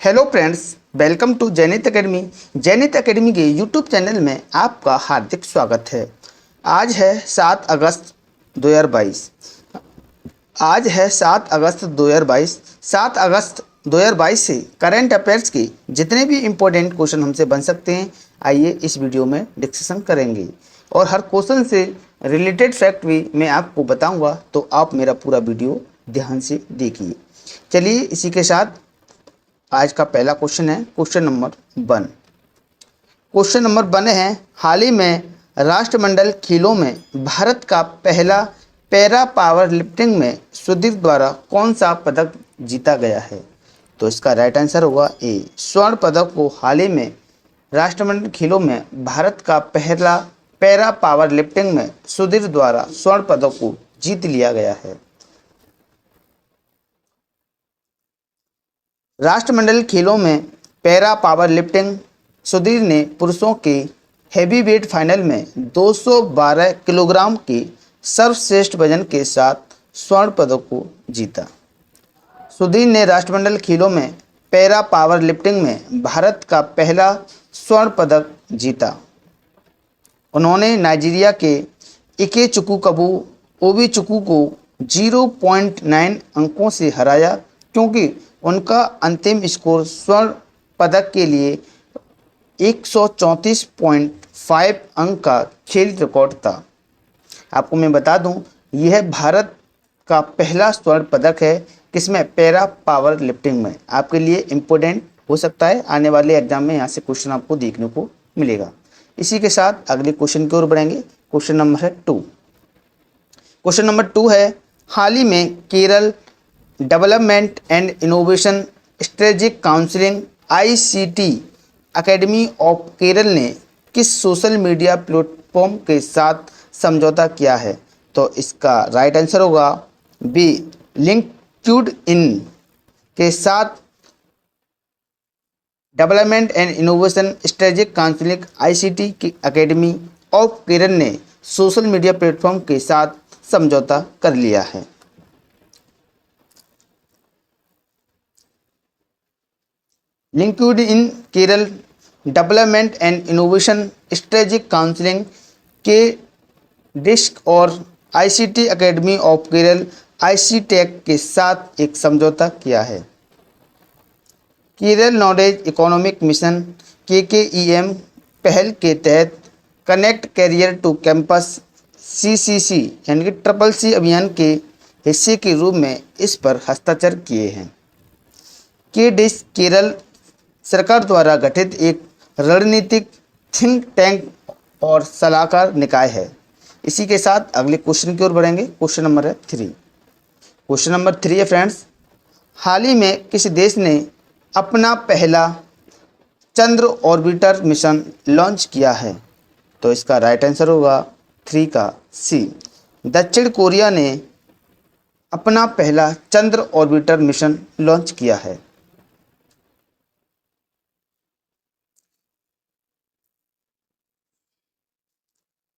Hello friends, welcome to Jainit academy. Jainit academy के YouTube channel में आपका हार्दिक स्वागत है। आज है 7 अगस्त 2022। आज है 7 अगस्त 2022। 7 अगस्त 2022 से करंट अफेयर्स के जितने भी इम्पोर्टेंट क्वेश्चन हमसे बन सकते हैं, आइए इस वीडियो में डिस्कशन करेंगे। और हर क्वेश्चन से रिलेटेड फैक्ट भी मैं आपको बताऊंगा, तो आप मेरा पूरा वीडियो ध्यान से देखिए। चलिए इसी के साथ आज का पहला क्वेश्चन है क्वेश्चन नंबर 1। क्वेश्चन नंबर 1 है, हाल ही में राष्ट्रमंडल खेलों में भारत का पहला पैरा पावर लिफ्टिंग में सुधीर द्वारा कौन सा पदक जीता गया है? तो इसका राइट आंसर होगा ए, स्वर्ण पदक को हाल ही में राष्ट्रमंडल खेलों में भारत का पहला पैरा पावर लिफ्टिंग में सुधीर द्वारा स्वर्ण पदक को जीत लिया गया है। राष्ट्रमंडल खेलों में पैरा पावर लिफ्टिंग सुधीर ने पुरुषों के हैवीवेट फाइनल में 212 किलोग्राम के सर्वश्रेष्ठ वजन के साथ स्वर्ण पदक को जीता। सुधीर ने राष्ट्रमंडल खेलों में पैरा पावर लिफ्टिंग में भारत का पहला स्वर्ण पदक जीता। उन्होंने नाइजीरिया के इकेचुकू ओबीचुकू को 0.9 अंकों से हराया, क्योंकि उनका अंतिम स्कोर स्वर्ण पदक के लिए 134.5 अंक का खेल रिकॉर्ड था। आपको मैं बता दूं, यह भारत का पहला स्वर्ण पदक है किसमें? पैरा पावर लिफ्टिंग में। आपके लिए इम्पोर्टेंट हो सकता है, आने वाले एग्जाम में यहाँ से क्वेश्चन आपको देखने को मिलेगा। इसी के साथ अगले क्वेश्चन की ओर बढ़ेंगे। क्वेश्चन नंबर है 2। क्वेश्चन नंबर 2 है, हाल ही में Kerala development and innovation strategic counselling ICT academy of Kerala ने किस सोशल मीडिया प्लेटफॉर्म के साथ समझौता किया है? तो इसका राइट आंसर होगा बी, लिंक्डइन के साथ development and innovation strategic counselling ICT की एकेडमी ऑफ केरल ने सोशल मीडिया प्लेटफॉर्म के साथ समझौता कर लिया है। LinkedIn Kerala development and innovation strategic counselling के डिस्क और ICT academy of Kerala ICTEC के साथ एक समझौता किया है। Kerala knowledge economic mission KKEM पहल के तहत connect career to campus CCC यानी कि CCC अभियान के हिस्से के रूप में इस पर हस्ताक्षर किए हैं। केडिस्क केरल सरकार द्वारा गठित एक रणनीतिक थिंक टैंक और सलाहकार निकाय है। इसी के साथ अगले क्वेश्चन की ओर बढ़ेंगे। क्वेश्चन नंबर है 3। क्वेश्चन नंबर 3 है फ्रेंड्स, हाल ही में किस देश ने अपना पहला चंद्र ऑर्बिटर मिशन लॉन्च किया है? तो इसका राइट आंसर होगा 3 का सी, दक्षिण कोरिया ने अपना पहला चंद्र ऑर्बिटर मिशन लॉन्च किया है।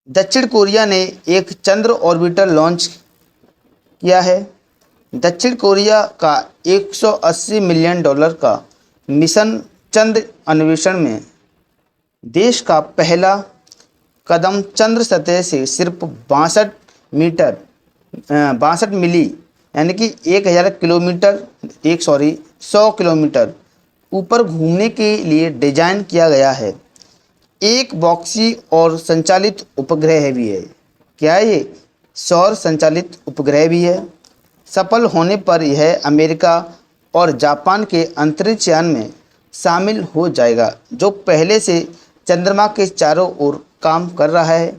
दक्षिण कोरिया ने एक चंद्र ऑर्बिटर लॉन्च किया है। दक्षिण कोरिया का $180 मिलियन का मिशन चंद्र अन्वेषण में देश का पहला कदम चंद्र सतह से सिर्फ 62 मिली यानी कि 100 किलोमीटर ऊपर घूमने के लिए डिजाइन किया गया है। एक बॉक्सी और संचालित उपग्रह भी है। क्या है ये? सौर संचालित उपग्रह भी है। सफल होने पर यह अमेरिका और जापान के अंतरिक्ष यान में शामिल हो जाएगा, जो पहले से चंद्रमा के चारों ओर काम कर रहा है।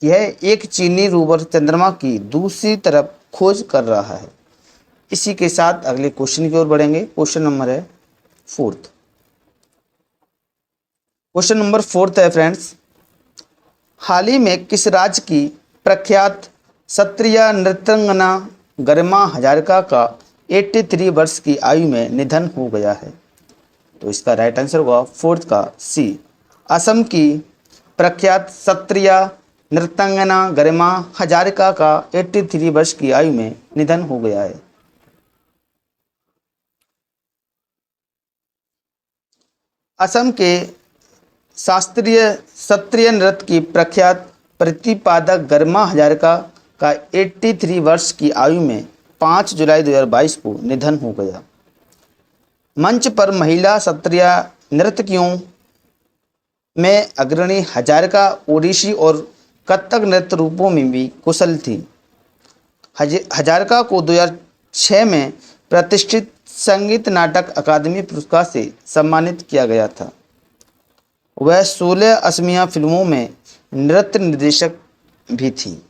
यह एक चीनी रोवर चंद्रमा की दूसरी तरफ खोज कर रहा है। इसी के साथ अगले क्वेश्चन की ओर बढ़ेंगे। क्वेश्चन नंबर है 4। क्वेश्चन नंबर 4 है फ्रेंड्स, हाल ही में किस राज्य की प्रख्यात क्षत्रिय नृत्यांगना गरिमा हजारिका का 83 वर्ष की आयु में निधन हो गया है? तो इसका राइट आंसर होगा 4 का सी, असम की प्रख्यात क्षत्रिय नृत्यांगना गरिमा हजारिका का 83 वर्ष की आयु में निधन हो गया है। असम के शास्त्रीय सत्रीय नृत्य की प्रख्यात प्रतिपादक गरिमा हजारिका का 83 वर्ष की आयु में 5 जुलाई 2022 को निधन हो गया। मंच पर महिला शास्त्रीय नर्तकियों में अग्रणी हजारिका ओडिसी और कथक नृत्य रूपों में भी कुशल थी। हजारिका को 2006 में प्रतिष्ठित संगीत नाटक अकादमी पुरस्कार से सम्मानित किया गया था। वह 16 असमिया फिल्मों में नृत्य निर्देशक भी थी।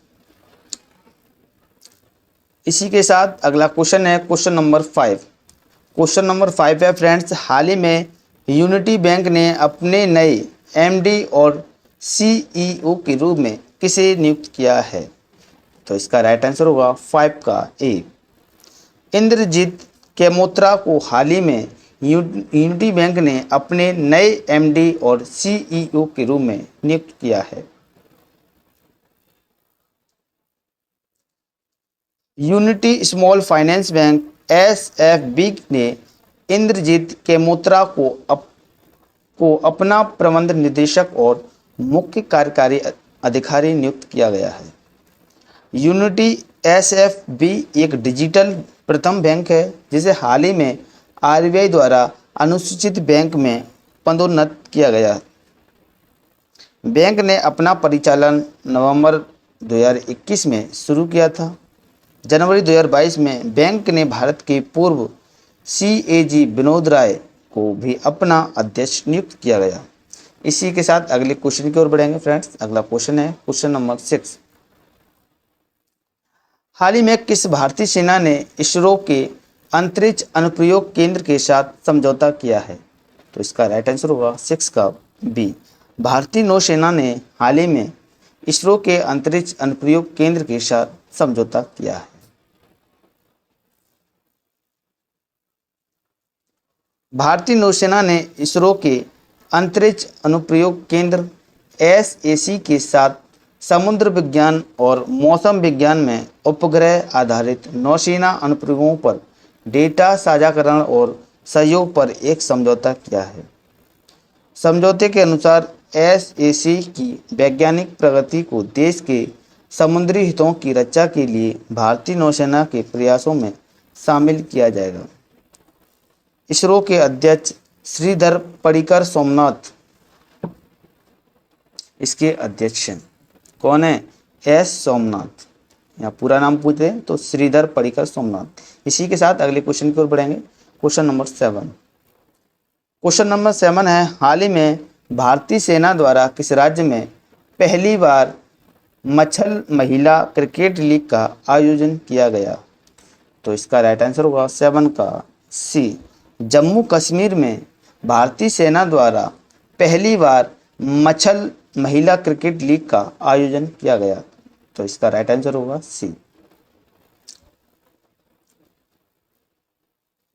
इसी के साथ अगला क्वेश्चन है क्वेश्चन नंबर 5। क्वेश्चन नंबर 5 है फ्रेंड्स, हाल ही में यूनिटी बैंक ने अपने नए एमडी और सीईओ के रूप में किसे नियुक्त किया है? तो इसका राइट आंसर होगा 5 का ए। इंद्रजीत केमोत्रा को हाल ही में यूनिटी बैंक ने अपने नए एमडी और सीईओ के रूप में नियुक्त किया है। Unity small finance bank SFB ने इंद्रजीत केमोत्रा को अपना प्रबंध निदेशक और मुख्य कार्यकारी अधिकारी नियुक्त किया गया है। यूनिटी एसएफबी एक डिजिटल प्रथम बैंक है जिसे हाल ही में आरबीआई द्वारा अनुसूचित बैंक में पदोन्नत किया गया। बैंक ने अपना परिचालन नवंबर 2021 में शुरू किया था। जनवरी 2022 में बैंक ने भारत के पूर्व सीएजी विनोद राय को भी अपना अध्यक्ष नियुक्त किया गया। इसी के साथ अगले क्वेश्चन की ओर बढ़ेंगे फ्रेंड्स। अगला क्वेश्चन है क्वेश्चन नंबर 6। हाल ही में किस भारतीय सेना ने इसरो के अंतरिक्ष अनुप्रयोग केंद्र के साथ समझौता किया है? तो इसका राइट आंसर होगा 6 का बी। भारतीय नौसेना ने हाल ही में इसरो के अंतरिक्ष अनुप्रयोग केंद्र के साथ समझौता किया है। भारतीय नौसेना ने इसरो के अंतरिक्ष अनुप्रयोग केंद्र एसएसी के साथ समुद्र विज्ञान और मौसम विज्ञान में उपग्रह आधारित नौसेना अनुप्रयोगों पर डेटा साझाकरण और सहयोग पर एक समझौता किया है। समझौते के अनुसार एसएसी की वैज्ञानिक प्रगति को देश के समुद्री हितों की रक्षा के लिए भारतीय नौसेना के प्रयासों में शामिल किया जाएगा। इसरो के अध्यक्ष श्रीधर पडिक्कर सोमनाथ इसके अध्यक्ष हैं। कौन है? एस सोमनाथ। यहाँ पूरा नाम पूछते हैं तो श्रीधर पडिक्कर सोमनाथ। इसी के साथ अगले क्वेश्चन की ओर बढ़ेंगे। Question number 7। क्वेश्चन नंबर 7 है, हाल ही में भारतीय सेना द्वारा किस राज्य में पहली बार मछल महिला क्रिकेट लीग का आयोजन किया गया? तो इसका राइट आंसर होगा 7 का सी। जम्मू कश्मीर में भारतीय सेना द्वारा पहली बार मछल महिला क्रिकेट लीग का आयोजन किया गया। तो इसका राइट आंसर होगा सी।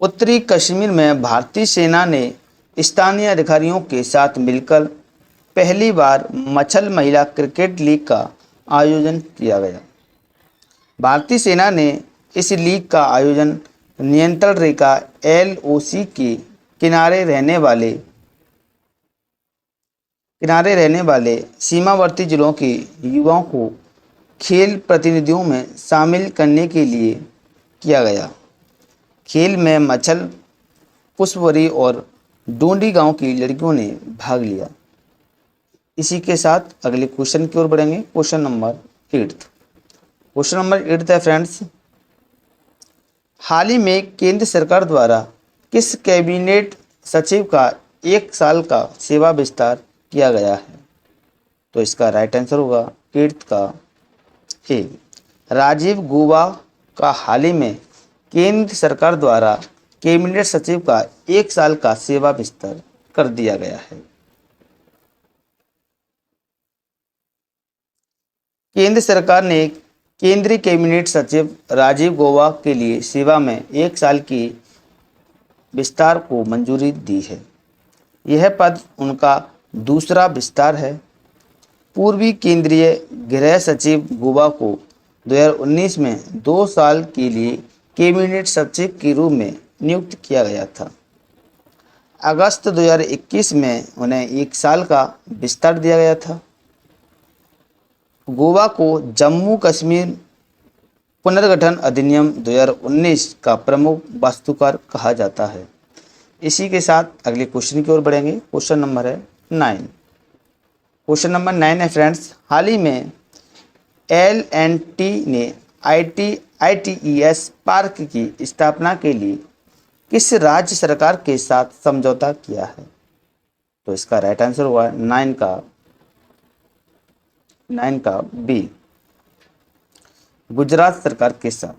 उत्तरी कश्मीर में भारतीय सेना ने स्थानीय अधिकारियों के साथ मिलकर पहली बार मछल महिला क्रिकेट लीग का आयोजन किया गया। भारतीय सेना ने इस लीग का आयोजन नियंत्रण रेखा एलओसी के किनारे रहने वाले सीमावर्ती जिलों के युवाओं को खेल प्रतिनिधियों में शामिल करने के लिए किया गया। खेल में मछल, पुष्पवरी और डोंडी गांव की लड़कियों ने भाग लिया। इसी के साथ अगले क्वेश्चन की ओर बढ़ेंगे। Question number 8। क्वेश्चन नंबर 8 है फ्रेंड्स, हाल ही में केंद्र सरकार द्वारा किस कैबिनेट सचिव का 1 साल का सेवा विस्तार किया गया है? तो इसका राइट आंसर होगा 8 का ए। राजीव गौबा का हाल ही में केंद्र सरकार द्वारा कैबिनेट सचिव का 1 साल का सेवा विस्तार कर दिया गया है। केंद्र सरकार ने केंद्रीय कैबिनेट सचिव राजीव गौबा के लिए सेवा में 1 साल की विस्तार को मंजूरी दी है। यह पद उनका दूसरा विस्तार है। पूर्वी केंद्रीय गृह सचिव गौबा को 2019 में 2 साल के लिए कैबिनेट सचिव के रूप में नियुक्त किया गया था। अगस्त 2021 में उन्हें 1 साल का विस्तार दिया गया था। गोवा को जम्मू कश्मीर पुनर्गठन अधिनियम 2019 का प्रमुख वास्तुकार कहा जाता है। इसी के साथ अगले क्वेश्चन की ओर बढ़ेंगे। क्वेश्चन नंबर है 9। क्वेश्चन नंबर 9 है फ्रेंड्स, हाल ही में L&T ने ITES पार्क की स्थापना के लिए किस राज्य सरकार के साथ समझौता किया है? तो इसका राइट आंसर हुआ 9 का बी, गुजरात सरकार के साथ।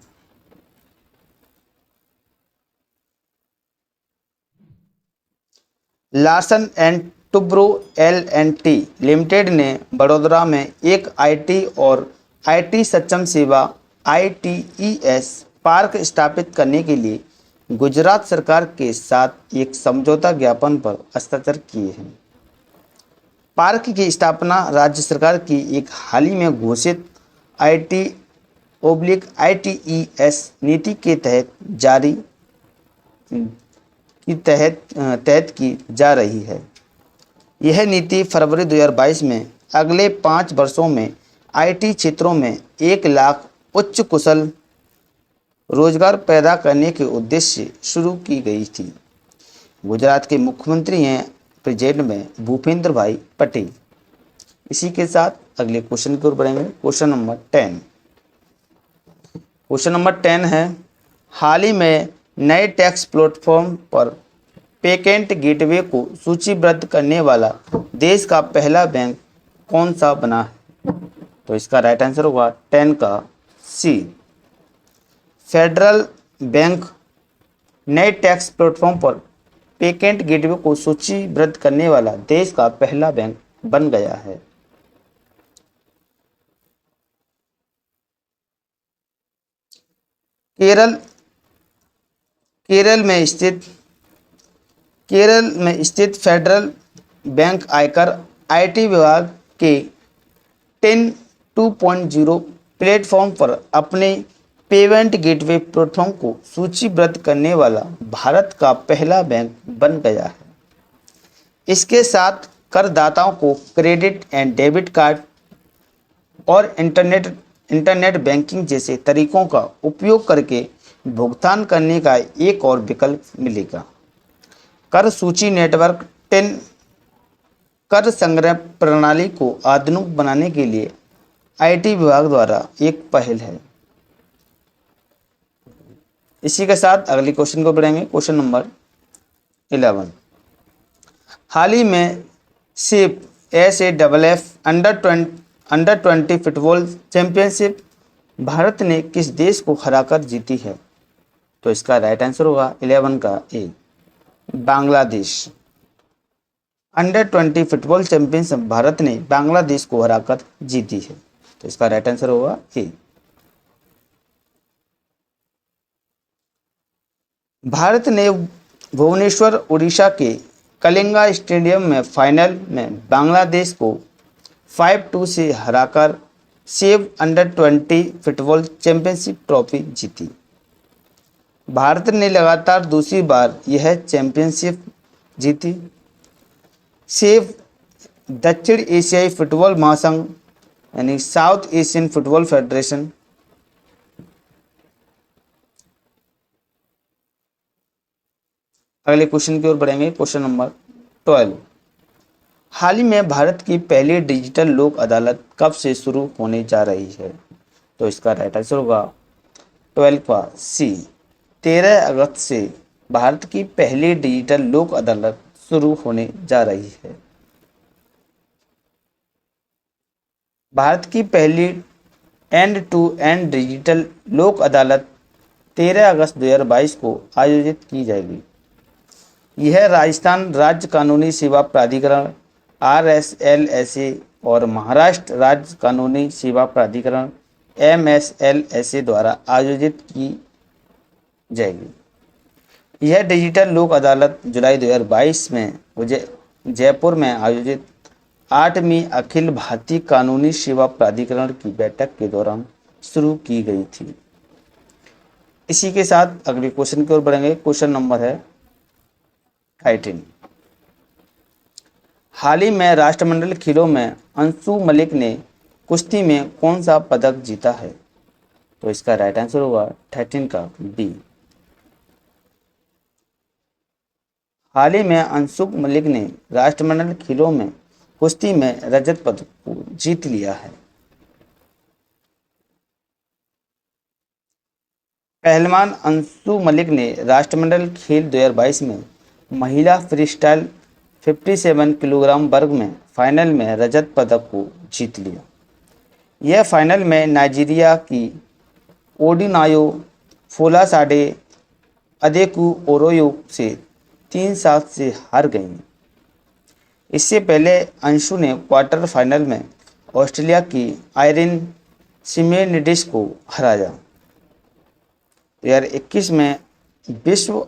Larsen and Toubro L&T limited ने बड़ौदा में एक IT और IT सक्षम सेवा ITES पार्क स्थापित करने के लिए गुजरात सरकार के साथ एक समझौता ज्ञापन पर हस्ताक्षर किए हैं। पार्क की स्थापना राज्य सरकार की एक हाल ही में घोषित ITES नीति के तहत की जा रही है। यह नीति फरवरी 2022 में अगले 5 वर्षों में IT क्षेत्रों में 1 लाख उच्च कुशल रोजगार पैदा करने के उद्देश्य से शुरू की गई थी। गुजरात के मुख्यमंत्री हैं प्रेजेंट में भूपेंद्र भाई पटेल। इसी के साथ अगले क्वेश्चन की ओर बढ़ेंगे। Question number 10। क्वेश्चन नंबर 10 है, हाल ही में नए टैक्स प्लेटफॉर्म पर पेटेंट गेटवे को सूचीबद्ध करने वाला देश का पहला बैंक कौन सा बना है? तो इसका राइट आंसर होगा 10 का सी, फेडरल बैंक नए टैक्स प्लेटफॉर्म पर पेटेंट गेटवे को सूचीबद्ध करने वाला देश का पहला बैंक बन गया है। केरल में स्थित फेडरल बैंक आयकर IT विभाग के 10 2.0 प्लेटफॉर्म पर अपने पेमेंट गेटवे प्लेटफॉर्म को सूचीबद्ध करने वाला भारत का पहला बैंक बन गया है। इसके साथ करदाताओं को क्रेडिट एंड डेबिट कार्ड और इंटरनेट बैंकिंग जैसे तरीकों का उपयोग करके भुगतान करने का एक और विकल्प मिलेगा। कर सूची नेटवर्क 10 कर संग्रह प्रणाली को आधुनिक बनाने के लिए IT विभाग द्वारा एक पहल है। इसी के साथ अगले क्वेश्चन को बढ़ेंगे। क्वेश्चन नंबर 11, हाल ही में सिप SAFF under 20 football championship Bharat ने किस देश को हराकर जीती है? तो इसका राइट आंसर होगा 11 का A, Bangladesh. Under 20 football championship Bharat ने बांग्लादेश को हराकर जीती है। तो इसका राइट आंसर होगा ए। भारत ने भुवनेश्वर उड़ीसा के कलिंगा स्टेडियम में फाइनल में बांग्लादेश को 5-2 से हराकर save under 20 football championship trophy जीती। भारत ने लगातार दूसरी बार यह चैंपियनशिप जीती। सेव दक्षिण एशियाई फुटबॉल महासंघ यानी साउथ एशियन फुटबॉल फेडरेशन अगले क्वेश्चन की ओर बढ़ेंगे। क्वेश्चन नंबर 12, हाल ही में भारत की पहली डिजिटल लोक अदालत कब से शुरू होने जा रही है? तो इसका राइट आंसर होगा 12 का सी, 13 अगस्त से भारत की पहली डिजिटल लोक अदालत शुरू होने जा रही है। भारत की पहली एंड टू एंड डिजिटल लोक अदालत 13 अगस्त 2022 को आयोजित की जाएगी। यह राजस्थान राज्य कानूनी सेवा प्राधिकरण RSLSA और महाराष्ट्र राज्य कानूनी सेवा प्राधिकरण MSLSA द्वारा आयोजित की जाएगी। यह डिजिटल लोक अदालत जुलाई 2022 में जयपुर में आयोजित 8वीं अखिल भारतीय कानूनी सेवा प्राधिकरण की बैठक के दौरान शुरू की गई थी। इसी के साथ अगले क्वेश्चन की ओर बढ़ेंगे। क्वेश्चन नंबर है 13। हाल ही में राष्ट्रमंडल खेलों में अंशु मलिक ने कुश्ती में कौन सा पदक जीता है? तो इसका राइट आंसर होगा 13 का बी। हाल ही में अंशुक मलिक ने राष्ट्रमंडल खेलों में कुश्ती में रजत पदक को जीत लिया है। पहलवान अंशु मलिक ने राष्ट्रमंडल खेल 2022 में महिला फ्रीस्टाइल 57 किलोग्राम वर्ग में फाइनल में रजत पदक को जीत लिया। यह फाइनल में नाइजीरिया की ओडिनायो फोलासाडे अदेकू ओरोयो से 3-7 से हार गईं। इससे पहले अंशु ने क्वार्टर फाइनल में ऑस्ट्रेलिया की आयरिन सिमेनिडिस को हराया। 2021 में विश्व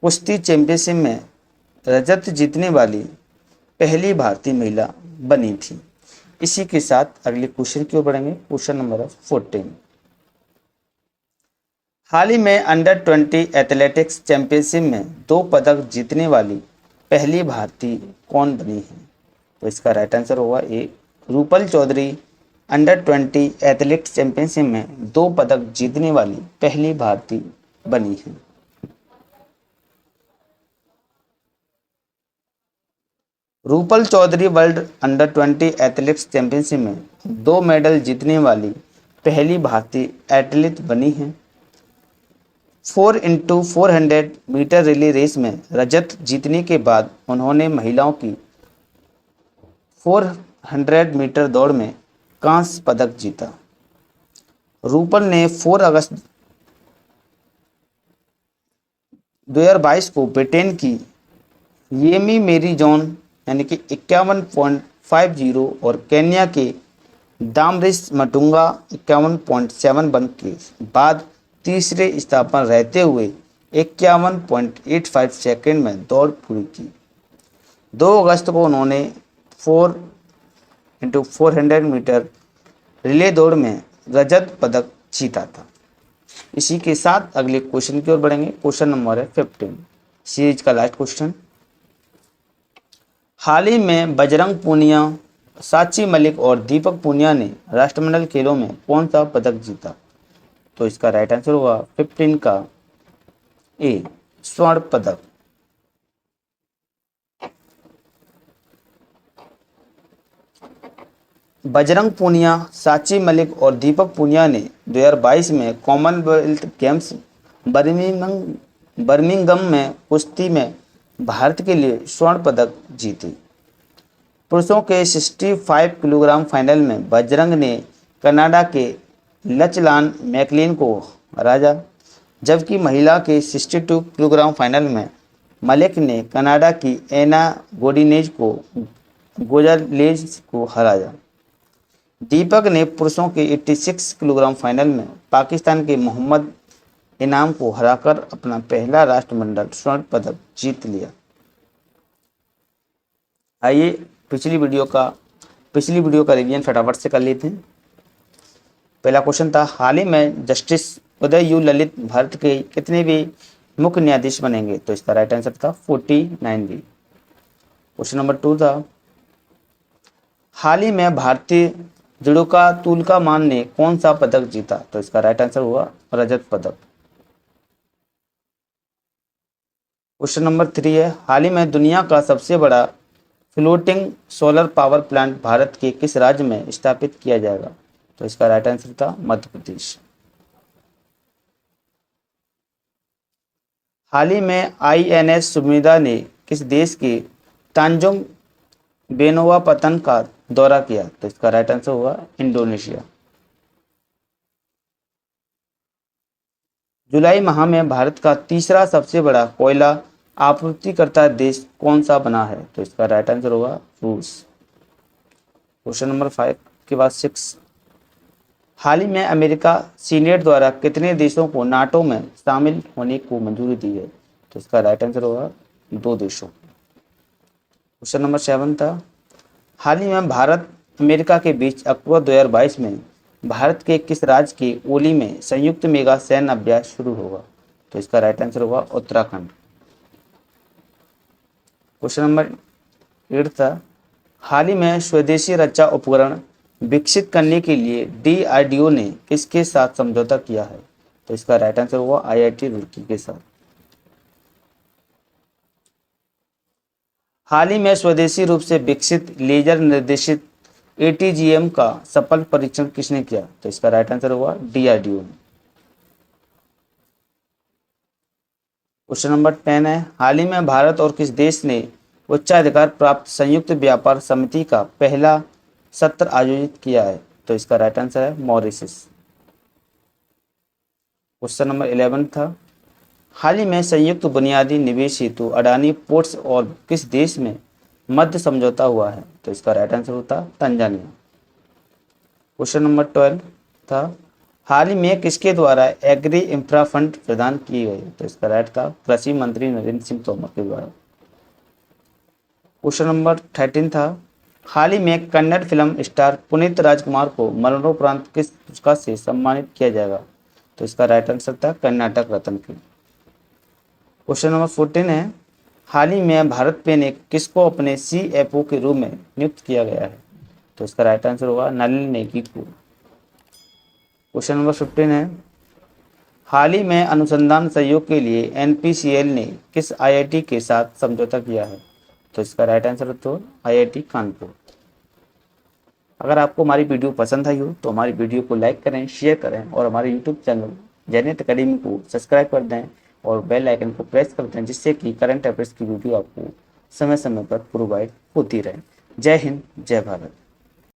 कुश्ती चैंपियनशिप में रजत जीतने वाली पहली भारतीय महिला बनी थी। इसी के साथ अगले क्वेश्चन की ओर बढ़ेंगे। Question number 14। हाल ही में अंडर 20 एथलेटिक्स चैंपियनशिप में 2 पदक जीतने वाली पहली भारतीय कौन बनी है? तो इसका राइट आंसर होगा A Rupal Chaudhary. Under 20 athletics championship में 2 पदक जीतने वाली पहली भारतीय बनी है। Rupal Chaudhary world under 20 athletics championship में 2 मेडल जीतने वाली पहली भारतीय एथलीट बनी है। 4x400 मीटर रिले रेस में रजत जीतने के बाद उन्होंने महिलाओं की 400 मीटर दौड़ में कांस्य पदक जीता। रूपल ने 4 अगस्त 2022 को ब्रिटेन की येमी मेरी जॉन यानी कि 51.50 और केन्या के दामरिस मटुंगा 51.71 के बाद तीसरे स्थान पर रहते हुए 51.85 सेकंड में दौड़ पूरी की। 2 अगस्त को उन्होंने 4x400 मीटर रिले दौड़ में रजत पदक जीता था। इसी के साथ अगले क्वेश्चन की ओर बढ़ेंगे। क्वेश्चन नंबर है 15 सीरीज का लास्ट क्वेश्चन। हाल ही में बजरंग पूनिया, साक्षी मलिक और दीपक पूनिया ने राष्ट्रमंडल खेलों में कौन सा पदक जीता? तो इसका राइट आंसर होगा 15 का ए स्वर्ण पदक। बजरंग पूनिया, साक्षी मलिक और दीपक पूनिया ने 2022 में कॉमनवेल्थ गेम्स बर्मिंघम में कुश्ती में भारत के लिए स्वर्ण पदक जीते। पुरुषों के 65 किलोग्राम फाइनल में बजरंग ने कनाडा के लचलान मैकलिन को हराया, जबकि महिला के 62 किलोग्राम फाइनल में मलिक ने कनाडा की एना गोजालेज को हराया। दीपक ने पुरुषों के 86 किलोग्राम फाइनल में पाकिस्तान के मोहम्मद इनाम को हराकर अपना पहला राष्ट्रमंडल स्वर्ण पदक जीत लिया। आइए पिछली वीडियो का रिवीजन फटाफट से कर लेते हैं। पहला क्वेश्चन था, हाल ही में justice Uday you Lalit Bharat के कितने भी मुख्य न्यायाधीश बनेंगे? तो इसका राइट आंसर था 49 भी। क्वेश्चन नंबर 2 था, हाल ही में भारतीय जुडोका तुलका मान ने कौन सा पदक जीता? तो इसका राइट आंसर हुआ रजत पदक। क्वेश्चन नंबर 3 है, हाल ही में दुनिया का सबसे बड़ा floating solar power plant Bharat के किस राज्य में स्थापित किया जाएगा? तो इसका राइट आंसर था मध्य प्रदेश। हाल ही में INS सुमेधा ने किस देश के तांजुंग बेनोवापतन का दौरा किया? तो इसका राइट आंसर होगा इंडोनेशिया। जुलाई माह में भारत का तीसरा सबसे बड़ा कोयला आपूर्तिकर्ता देश कौन सा बना है? तो इसका राइट आंसर होगा रूस। क्वेश्चन नंबर 5 के बाद 6, हाल ही में अमेरिका सीनेट द्वारा कितने देशों को नाटो में शामिल होने को मंजूरी दी है? तो इसका राइट आंसर होगा 2 देशों। क्वेश्चन नंबर 7 था, हाल ही में भारत अमेरिका के बीच अक्टूबर 2022 में भारत के किस राज्य के ओली में संयुक्त मेगा सैन्य अभ्यास शुरू होगा? तो इसका राइट आंसर होगा उत्तराखंड। क्वेश्चन नंबर 8 था, हाल ही में स्वदेशी रक्षा उपकरण विकसित करने के लिए डीआरडीओ ने किसके साथ समझौता किया है? तो इसका राइट आंसर हुआ आईआईटी रुड़की के साथ। हाल ही में स्वदेशी रूप से विकसित लेजर निर्देशित एटीजीएम का सफल परीक्षण किसने किया? तो इसका राइट आंसर हुआ डीआरडीओ ने। क्वेश्चन नंबर 10 है, हाल ही में भारत और किस देश ने उच्चाधिकार प्राप्त संयुक्त व्यापार समिति का पहला सत्र आयोजित किया है? तो इसका राइट आंसर है मॉरिशस। क्वेश्चन नंबर 11 था, हाल ही में संयुक्त बुनियादी निवेश हेतु अडानी पोर्ट्स और किस देश में मध्य समझौता हुआ है? तो इसका राइट आंसर होता तंजानिया। क्वेश्चन नंबर 12 था, हाल ही में किसके द्वारा एग्री इंफ्रा फंड प्रदान किए गए? तो इसका राइट था कृषि मंत्री नरेंद्र सिंह तोमर के द्वारा। क्वेश्चन नंबर 13 था, हाल ही में कन्नड़ फिल्म स्टार पुनीत राजकुमार को मरणोपरांत किस पुरस्कार से सम्मानित किया जाएगा? तो इसका राइट आंसर था कर्नाटक रत्न की। क्वेश्चन नंबर 14 है, हाल ही में भारत पे ने किसको अपने सीएफओ के रूप में नियुक्त किया गया है? तो इसका राइट आंसर होगा नलिनी नेगी को। क्वेश्चन नंबर 15 है, हाल ही में अनुसंधान सहयोग के लिए एनपीसीएल ने किस आईआईटी के साथ समझौता किया है? तो इसका राइट आंसर तो आईआईटी कानपुर। अगर आपको हमारी वीडियो पसंद आई हो तो हमारी वीडियो को लाइक करें, शेयर करें और हमारे यूट्यूब चैनल जेनेत अकेडमी को सब्सक्राइब कर दें और बेल आइकन को प्रेस कर दें, जिससे कि करंट अफेयर्स की वीडियो आपको समय समय पर प्रोवाइड होती रहे। जय हिंद, जय भारत।